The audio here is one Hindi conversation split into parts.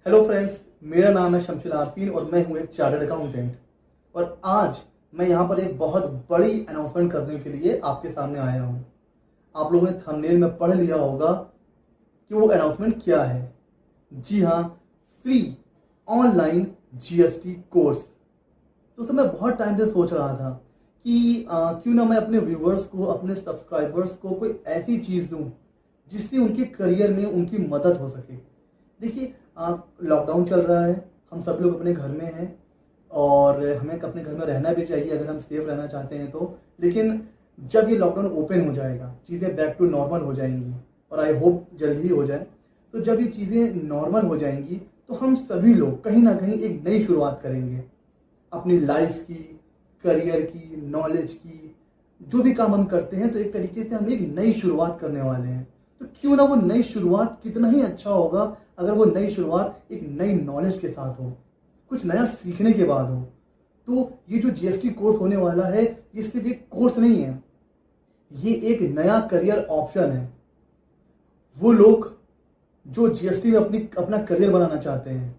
हेलो फ्रेंड्स, मेरा नाम है शमशुल आरफीन और मैं हूं एक चार्टर्ड अकाउंटेंट। और आज मैं यहां पर एक बहुत बड़ी अनाउंसमेंट करने के लिए आपके सामने आया हूं। आप लोगों ने थंबनेल में पढ़ लिया होगा कि वो अनाउंसमेंट क्या है। जी हाँ, फ्री ऑनलाइन जीएसटी कोर्स। दोस्तों, मैं बहुत टाइम से सोच रहा था कि क्यों ना मैं अपने व्यूवर्स को, अपने सब्सक्राइबर्स को कोई ऐसी चीज़ दूं जिससे उनके करियर में उनकी मदद हो सके। देखिए, लॉकडाउन चल रहा है, हम सब लोग अपने घर में हैं और हमें अपने घर में रहना भी चाहिए अगर हम सेफ रहना चाहते हैं तो। लेकिन जब ये लॉकडाउन ओपन हो जाएगा, चीज़ें बैक टू नॉर्मल हो जाएंगी और आई होप जल्द ही हो जाए। तो जब ये चीज़ें नॉर्मल हो जाएंगी तो हम सभी लोग कहीं ना कहीं एक नई शुरुआत करेंगे अपनी लाइफ की, करियर की, नॉलेज की। जो भी काम हम करते हैं तो एक तरीके से हम एक नई शुरुआत करने वाले हैं। तो क्यों ना वो नई शुरुआत कितना ही अच्छा होगा अगर वो नई शुरुआत एक नई नॉलेज के साथ हो, कुछ नया सीखने के बाद हो। तो ये जो जीएसटी कोर्स होने वाला है, ये सिर्फ एक कोर्स नहीं है, ये एक नया करियर ऑप्शन है। वो लोग जो जीएसटी में अपना करियर बनाना चाहते हैं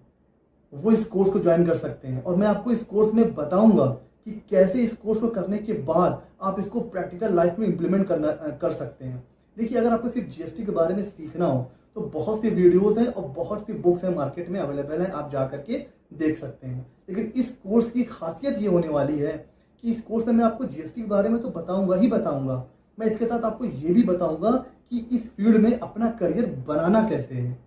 वो इस कोर्स को ज्वाइन कर सकते हैं। और मैं आपको इस कोर्स में बताऊंगा कि कैसे इस कोर्स को करने के बाद आप इसको प्रैक्टिकल लाइफ में इम्प्लीमेंट कर सकते हैं। देखिए, अगर आपको सिर्फ जीएसटी के बारे में सीखना हो तो बहुत सी वीडियोस हैं और बहुत सी बुक्स हैं मार्केट में अवेलेबल हैं, आप जा करके देख सकते हैं। लेकिन इस कोर्स की खासियत ये होने वाली है कि इस कोर्स में मैं आपको जीएसटी के बारे में तो बताऊंगा ही बताऊंगा, मैं इसके साथ आपको ये भी बताऊंगा कि इस फील्ड में अपना करियर बनाना कैसे है।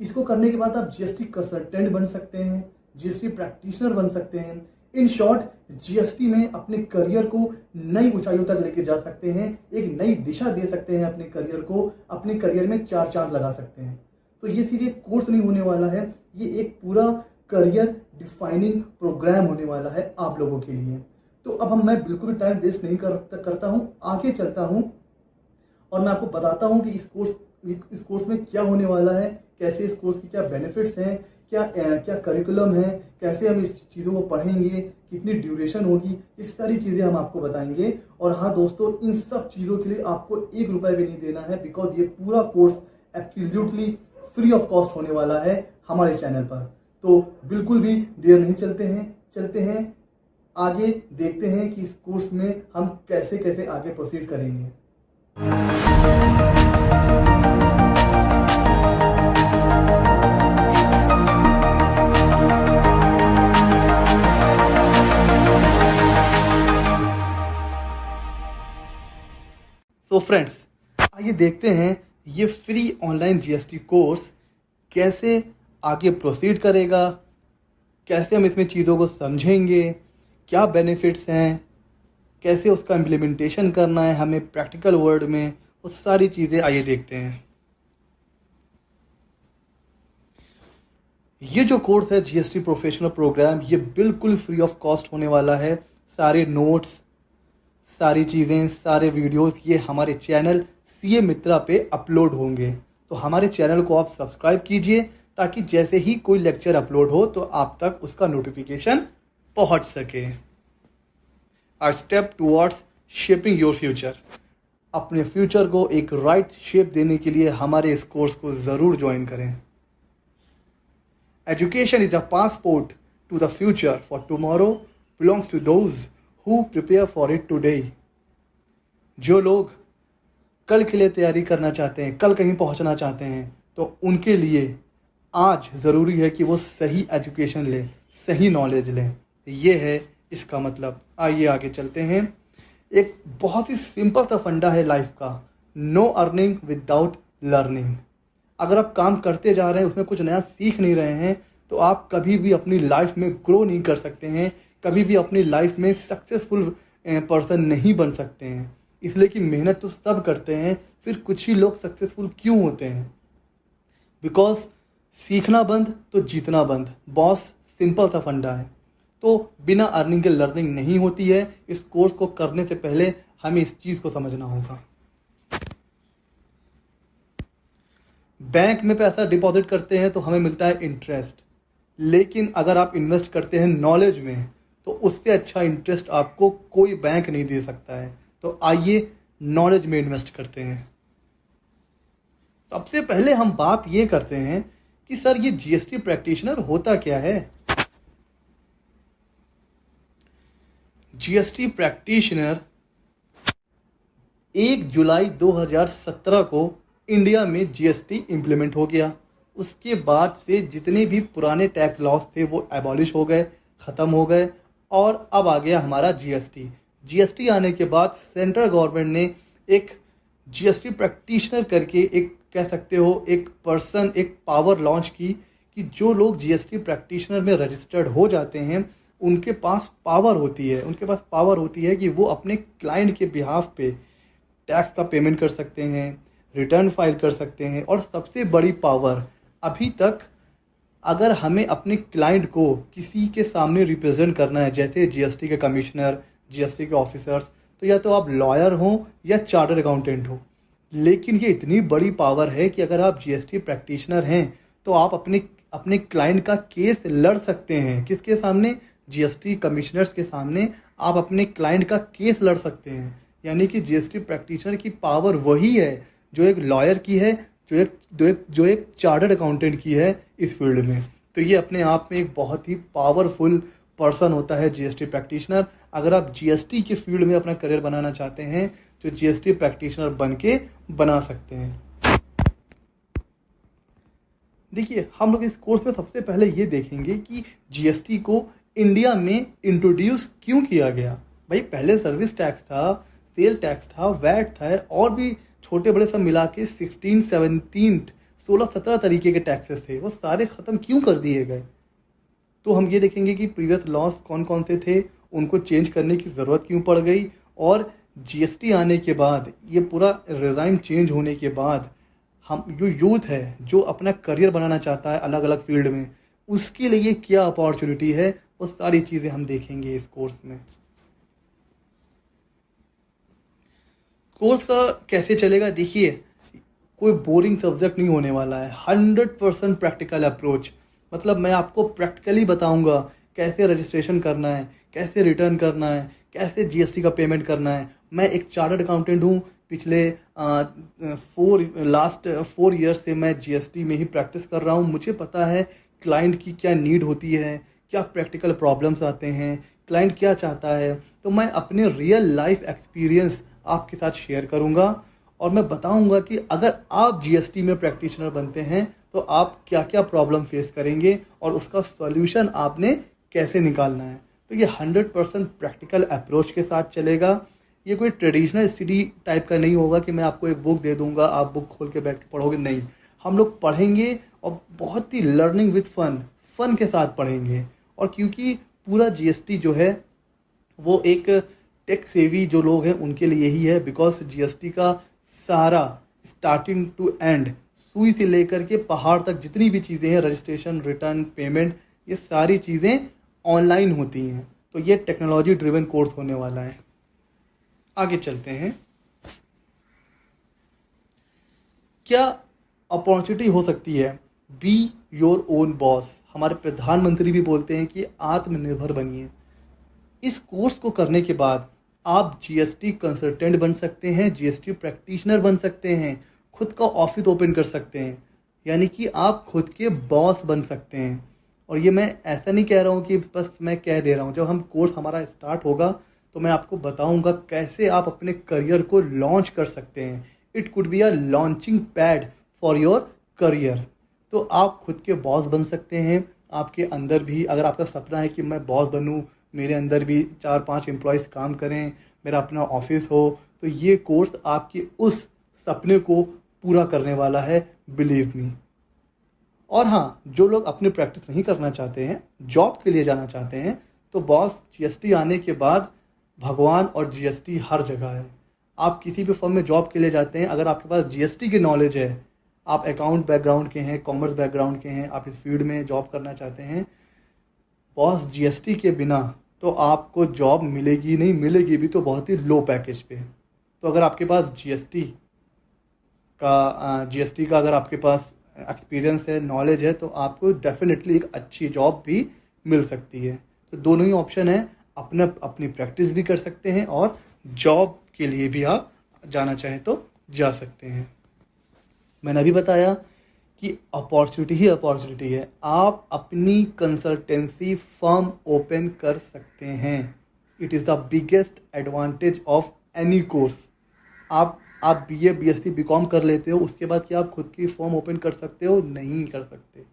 इसको करने के बाद आप जीएसटी कंसल्टेंट बन सकते हैं, जीएसटी प्रैक्टिशनर बन सकते हैं। इन शॉर्ट, जीएसटी में अपने करियर को नई ऊंचाइयों तक लेके जा सकते हैं, एक नई दिशा दे सकते हैं अपने करियर को, अपने करियर में 4 चांद लगा सकते हैं। तो ये सिर्फ एक कोर्स नहीं होने वाला है, ये एक पूरा करियर डिफाइनिंग प्रोग्राम होने वाला है आप लोगों के लिए। तो अब मैं बिल्कुल भी टाइम वेस्ट नहीं करता हूँ, आगे चलता हूँ और मैं आपको बताता हूँ कि इस कोर्स में क्या होने वाला है, कैसे इस कोर्स की क्या बेनिफिट्स हैं, क्या करिकुलम है, कैसे हम इस चीज़ों को पढ़ेंगे, कितनी ड्यूरेशन होगी, इस सारी चीज़ें हम आपको बताएंगे। और हाँ दोस्तों, इन सब चीज़ों के लिए आपको 1 रुपया भी नहीं देना है, बिकॉज ये पूरा course absolutely free of cost होने वाला है हमारे चैनल पर। तो बिल्कुल भी देर नहीं चलते हैं आगे, देखते हैं कि इस कोर्स में हम कैसे कैसे आगे प्रोसीड करेंगे। तो फ्रेंड्स, आइए देखते हैं ये फ्री ऑनलाइन जीएसटी कोर्स कैसे आगे प्रोसीड करेगा, कैसे हम इसमें चीज़ों को समझेंगे, क्या बेनिफिट्स हैं, कैसे उसका इम्प्लीमेंटेशन करना है हमें प्रैक्टिकल वर्ल्ड में, वो सारी चीज़ें आइए देखते हैं। ये जो कोर्स है जीएसटी प्रोफेशनल प्रोग्राम, ये बिल्कुल फ्री ऑफ कॉस्ट होने वाला है। सारे नोट्स, सारी चीज़ें, सारे वीडियोस ये हमारे चैनल सीए मित्रा पे अपलोड होंगे। तो हमारे चैनल को आप सब्सक्राइब कीजिए ताकि जैसे ही कोई लेक्चर अपलोड हो तो आप तक उसका नोटिफिकेशन पहुंच सके। A step towards shaping your future। अपने फ्यूचर को एक राइट शेप देने के लिए हमारे इस कोर्स को ज़रूर ज्वाइन करें। Education is a passport to the future, for tomorrow belongs to those who prepare for it today. जो लोग कल के लिए तैयारी करना चाहते हैं, कल कहीं पहुंचना चाहते हैं, तो उनके लिए आज ज़रूरी है कि वो सही एजुकेशन लें, सही नॉलेज लें। ये है इसका मतलब। आइए आगे चलते हैं। एक बहुत ही सिंपल सा फंडा है लाइफ का, नो अर्निंग विदाउट लर्निंग। अगर आप काम करते जा रहे हैं, उसमें कुछ नया सीख नहीं रहे हैं, तो आप कभी भी अपनी लाइफ में ग्रो नहीं कर सकते हैं, कभी भी अपनी लाइफ में सक्सेसफुल पर्सन नहीं बन सकते हैं। इसलिए कि मेहनत तो सब करते हैं, फिर कुछ ही लोग सक्सेसफुल क्यों होते हैं? बिकॉज सीखना बंद तो जीतना बंद। बॉस, सिंपल सा फंडा है। तो बिना अर्निंग के लर्निंग नहीं होती है। इस कोर्स को करने से पहले हमें इस चीज़ को समझना होगा। बैंक में पैसा डिपॉजिट करते हैं तो हमें मिलता है इंटरेस्ट, लेकिन अगर आप इन्वेस्ट करते हैं नॉलेज में तो उससे अच्छा इंटरेस्ट आपको कोई बैंक नहीं दे सकता है। तो आइए नॉलेज में इन्वेस्ट करते हैं। सबसे पहले हम बात ये करते हैं कि सर ये जीएसटी प्रैक्टिशनर होता क्या है। जीएसटी प्रैक्टिशनर 1 जुलाई 2017 को इंडिया में जीएसटी इंप्लीमेंट हो गया। उसके बाद से जितने भी पुराने टैक्स लॉस थे वो एबॉलिश हो गए, ख़त्म हो गए, और अब आ गया हमारा जीएसटी। जीएसटी आने के बाद सेंट्रल गवर्नमेंट ने एक जीएसटी प्रैक्टिशनर करके एक कह सकते हो एक पर्सन, एक पावर लॉन्च की कि जो लोग जीएसटी प्रैक्टिशनर में रजिस्टर्ड हो जाते हैं उनके पास पावर होती है कि वो अपने क्लाइंट के बिहाफ पे टैक्स का पेमेंट कर सकते हैं, रिटर्न फाइल कर सकते हैं, और सबसे बड़ी पावर, अभी तक अगर हमें अपने क्लाइंट को किसी के सामने रिप्रेजेंट करना है, जैसे जीएसटी के कमिश्नर, जीएसटी के ऑफिसर्स, तो या तो आप लॉयर हो या चार्टर्ड अकाउंटेंट हो। लेकिन ये इतनी बड़ी पावर है कि अगर आप जीएसटी प्रैक्टिशनर हैं तो आप अपने क्लाइंट का केस लड़ सकते हैं। किसके सामने? जीएसटी कमिश्नर्स के सामने आप अपने क्लाइंट का केस लड़ सकते हैं। यानी कि जीएसटी प्रैक्टिशनर की पावर वही है जो एक लॉयर की है, जो एक चार्टर्ड अकाउंटेंट की है इस फील्ड में। तो ये अपने आप में एक बहुत ही पावरफुल पर्सन होता है जीएसटी प्रैक्टिशनर। अगर आप जीएसटी के फील्ड में अपना करियर बनाना चाहते हैं तो जीएसटी प्रैक्टिशनर बन के बना सकते हैं। देखिए, हम लोग इस कोर्स में सबसे पहले ये देखेंगे कि जीएसटी को इंडिया में इंट्रोड्यूस क्यों किया गया। भाई पहले सर्विस टैक्स था, सेल टैक्स था, वैट था, और भी छोटे बड़े सब मिला के 16, 17, 16, 17 तरीके के टैक्सेस थे, वो सारे ख़त्म क्यों कर दिए गए। तो हम ये देखेंगे कि प्रीवियस लॉस कौन कौन से थे, उनको चेंज करने की ज़रूरत क्यों पड़ गई, और जीएसटी आने के बाद, ये पूरा रिज़ाइम चेंज होने के बाद, हम जो यूथ है जो अपना करियर बनाना चाहता है अलग अलग फील्ड में, उसके लिए क्या अपॉर्चुनिटी है, वो सारी चीज़ें हम देखेंगे इस कोर्स में। कोर्स का कैसे चलेगा, देखिए कोई बोरिंग सब्जेक्ट नहीं होने वाला है। 100% प्रैक्टिकल अप्रोच, मतलब मैं आपको प्रैक्टिकली बताऊंगा कैसे रजिस्ट्रेशन करना है, कैसे रिटर्न करना है, कैसे जीएसटी का पेमेंट करना है। मैं एक चार्टर्ड अकाउंटेंट हूँ, पिछले लास्ट 4 ईयर्स से मैं जीएसटी में ही प्रैक्टिस कर रहा हूँ। मुझे पता है क्लाइंट की क्या नीड होती है, क्या प्रैक्टिकल प्रॉब्लम्स आते हैं, क्लाइंट क्या चाहता है। तो मैं अपने रियल लाइफ एक्सपीरियंस आपके साथ शेयर करूंगा और मैं बताऊंगा कि अगर आप जीएसटी में प्रैक्टिशनर बनते हैं तो आप क्या क्या प्रॉब्लम फेस करेंगे और उसका सॉल्यूशन आपने कैसे निकालना है। तो ये 100% प्रैक्टिकल अप्रोच के साथ चलेगा। ये कोई ट्रेडिशनल स्टडी टाइप का नहीं होगा कि मैं आपको एक बुक दे दूंगा, आप बुक खोल के बैठ के पढ़ोगे। नहीं, हम लोग पढ़ेंगे और बहुत ही लर्निंग विद फन के साथ पढ़ेंगे। और क्योंकि पूरा जीएसटी जो है वो एक टेक सेवी जो लोग हैं उनके लिए ही है, बिकॉज जीएसटी का सारा स्टार्टिंग टू एंड, सुई से लेकर के पहाड़ तक जितनी भी चीज़ें हैं, रजिस्ट्रेशन, रिटर्न, पेमेंट, ये सारी चीज़ें ऑनलाइन होती हैं। तो ये टेक्नोलॉजी ड्रिवन कोर्स होने वाला है। आगे चलते हैं। क्या अपॉर्चुनिटी हो सकती है? Be your own boss. हमारे प्रधानमंत्री भी बोलते हैं कि आत्मनिर्भर बनिए। इस कोर्स को करने के बाद आप जीएसटी कंसल्टेंट बन सकते हैं, जीएसटी प्रैक्टिशनर बन सकते हैं, खुद का ऑफिस ओपन कर सकते हैं, यानी कि आप खुद के बॉस बन सकते हैं। और ये मैं ऐसा नहीं कह रहा हूँ कि बस मैं कह दे रहा हूँ। जब हम कोर्स हमारा स्टार्ट होगा तो मैं आपको बताऊंगा कैसे आप अपने करियर को लॉन्च कर सकते हैं। It could be a launching pad for your career. तो आप खुद के बॉस बन सकते हैं। आपके अंदर भी अगर आपका सपना है कि मैं बॉस बनूं, मेरे अंदर भी 4-5 एम्प्लॉयज़ काम करें, मेरा अपना ऑफिस हो, तो ये कोर्स आपके उस सपने को पूरा करने वाला है, बिलीव मी। और हाँ, जो लोग अपनी प्रैक्टिस नहीं करना चाहते हैं, जॉब के लिए जाना चाहते हैं, तो बॉस जीएसटी आने के बाद भगवान और जीएसटी हर जगह है। आप किसी भी फर्म में जॉब के लिए जाते हैं, अगर आपके पास जीएसटी की नॉलेज है, आप अकाउंट बैकग्राउंड के हैं, कॉमर्स बैकग्राउंड के हैं, आप इस फील्ड में जॉब करना चाहते हैं, बॉस जीएसटी के बिना तो आपको जॉब मिलेगी नहीं, मिलेगी भी तो बहुत ही लो पैकेज पे। तो अगर आपके पास जीएसटी का अगर आपके पास एक्सपीरियंस है, नॉलेज है, तो आपको डेफिनेटली एक अच्छी जॉब भी मिल सकती है। तो दोनों ही ऑप्शन है, अपनी प्रैक्टिस भी कर सकते हैं और जॉब के लिए भी आप जाना चाहें तो जा सकते हैं। मैंने अभी बताया कि अपॉर्चुनिटी ही अपॉर्चुनिटी है। आप अपनी कंसल्टेंसी फर्म ओपन कर सकते हैं। It is the biggest advantage of any course. आप BA BSc BCom कर लेते हो, उसके बाद क्या आप खुद की फर्म ओपन कर सकते हो? नहीं कर सकते।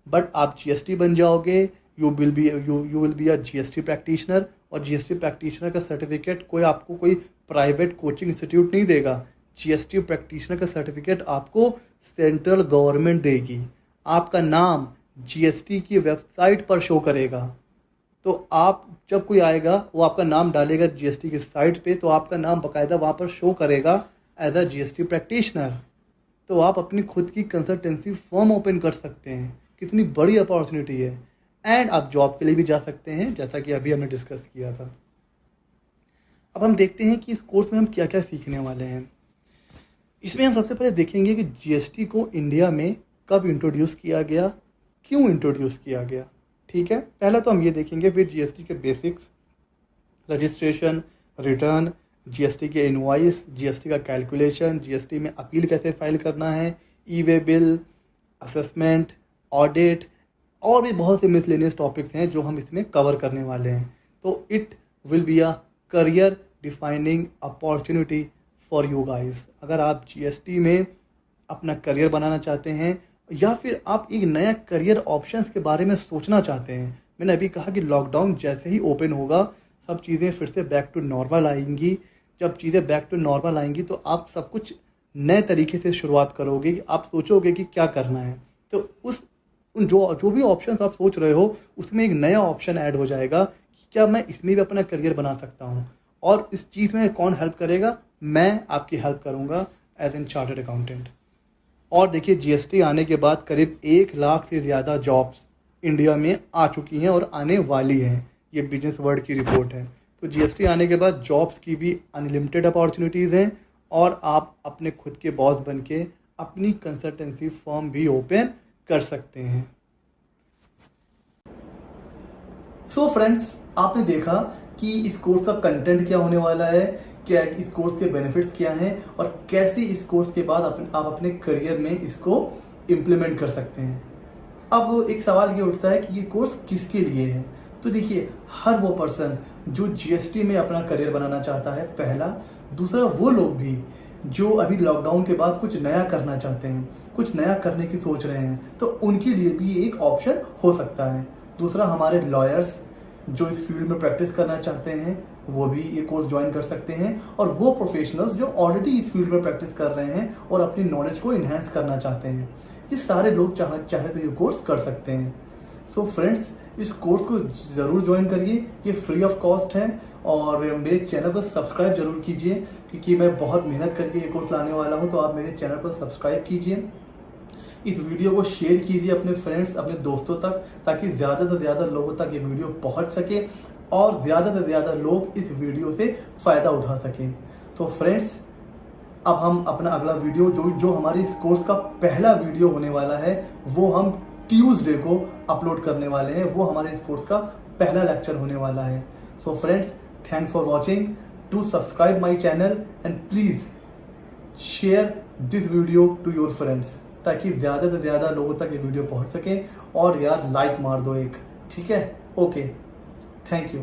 बट आप GST बन जाओगे, you will be a GST practitioner, और GST प्रैक्टिशनर का सर्टिफिकेट आपको कोई प्राइवेट कोचिंग इंस्टीट्यूट नहीं देगा। GST प्रैक्टिशनर का सर्टिफिकेट आपको सेंट्रल गवर्नमेंट देगी। आपका नाम GST की वेबसाइट पर शो करेगा। तो आप जब कोई आएगा वो आपका नाम डालेगा GST की साइट पे, तो आपका नाम बाकायदा वहाँ पर शो करेगा एज अ GST प्रैक्टिशनर। तो आप अपनी खुद की कंसल्टेंसी फर्म ओपन कर सकते हैं। कितनी बड़ी अपॉर्चुनिटी है। एंड आप जॉब के लिए भी जा सकते हैं, जैसा कि अभी हमने डिस्कस किया था। अब हम देखते हैं कि इस कोर्स में हम क्या क्या सीखने वाले हैं। इसमें हम सबसे पहले देखेंगे कि GST को इंडिया में कब इंट्रोड्यूस किया गया, क्यों इंट्रोड्यूस किया गया। ठीक है, पहला तो हम ये देखेंगे फिर GST के बेसिक्स, रजिस्ट्रेशन, रिटर्न, GST के इनवॉइस, GST का कैलकुलेशन, GST में अपील कैसे फाइल करना है, ई-वे बिल, असेसमेंट, ऑडिट, और भी बहुत से मिसलेनियस टॉपिक्स हैं जो हम इसमें कवर करने वाले हैं। तो it will be a career defining opportunity for you guys. अगर आप GST में अपना करियर बनाना चाहते हैं या फिर आप एक नया करियर ऑप्शंस के बारे में सोचना चाहते हैं, मैंने अभी कहा कि लॉकडाउन जैसे ही ओपन होगा सब चीज़ें फिर से बैक टू नॉर्मल आएंगी। जब चीज़ें बैक टू नॉर्मल आएंगी तो आप सब कुछ नए तरीके से शुरुआत करोगे कि आप सोचोगे कि क्या करना है। तो जो भी ऑप्शंस आप सोच रहे हो उसमें एक नया ऑप्शन ऐड हो जाएगा कि क्या मैं इसमें भी अपना करियर बना सकता हूँ। और इस चीज़ में कौन हेल्प करेगा? मैं आपकी हेल्प करूँगा एज एन चार्टर्ड अकाउंटेंट। और देखिए GST आने के बाद करीब 1 लाख से ज़्यादा जॉब्स इंडिया में आ चुकी हैं और आने वाली हैं। ये बिजनेस वर्ल्ड की रिपोर्ट है। तो GST आने के बाद जॉब्स की भी अनलिमिटेड अपॉर्चुनिटीज़ हैं और आप अपने खुद के बॉस बन के अपनी कंसल्टेंसी फर्म भी ओपन कर सकते हैं। सो फ्रेंड्स, आपने देखा कि इस कोर्स का कंटेंट क्या होने वाला है, क्या इस कोर्स के बेनिफिट्स क्या हैं और कैसे इस कोर्स के बाद आप अपने करियर में इसको इम्प्लीमेंट कर सकते हैं। अब एक सवाल ये उठता है कि ये कोर्स किसके लिए है। तो देखिए, हर वो पर्सन जो GST में अपना करियर बनाना चाहता है, पहला। दूसरा, वो लोग भी जो अभी लॉकडाउन के बाद कुछ नया करना चाहते हैं, कुछ नया करने की सोच रहे हैं, तो उनके लिए भी ये एक ऑप्शन हो सकता है। दूसरा, हमारे लॉयर्स जो इस फील्ड में प्रैक्टिस करना चाहते हैं वो भी ये कोर्स ज्वाइन कर सकते हैं। और वो प्रोफेशनल्स जो ऑलरेडी इस फील्ड में प्रैक्टिस कर रहे हैं और अपनी नॉलेज को इन्हेंस करना चाहते हैं, ये सारे लोग चाहे तो ये कोर्स कर सकते हैं। सो फ्रेंड्स, इस कोर्स को ज़रूर ज्वाइन करिए। ये फ्री ऑफ कॉस्ट है और मेरे चैनल को सब्सक्राइब जरूर कीजिए क्योंकि मैं बहुत मेहनत करके ये कोर्स लाने वाला हूँ। तो आप मेरे चैनल को सब्सक्राइब कीजिए, इस वीडियो को शेयर कीजिए अपने फ्रेंड्स, अपने दोस्तों तक, ताकि ज़्यादा से ज़्यादा लोगों तक ये वीडियो पहुंच सके और ज़्यादा से ज़्यादा लोग इस वीडियो से फ़ायदा उठा सकें। तो फ्रेंड्स, अब हम अपना अगला वीडियो जो हमारे इस कोर्स का पहला वीडियो होने वाला है वो हम ट्यूसडे को अपलोड करने वाले हैं। वो हमारे इस कोर्स का पहला लेक्चर होने वाला है। So friends, thanks for watching. Do subscribe my channel and please share this video to your friends, ताकि ज़्यादा से ज़्यादा लोगों तक ये वीडियो पहुंच सके। और यार लाइक मार दो एक, ठीक है? Okay, thank you.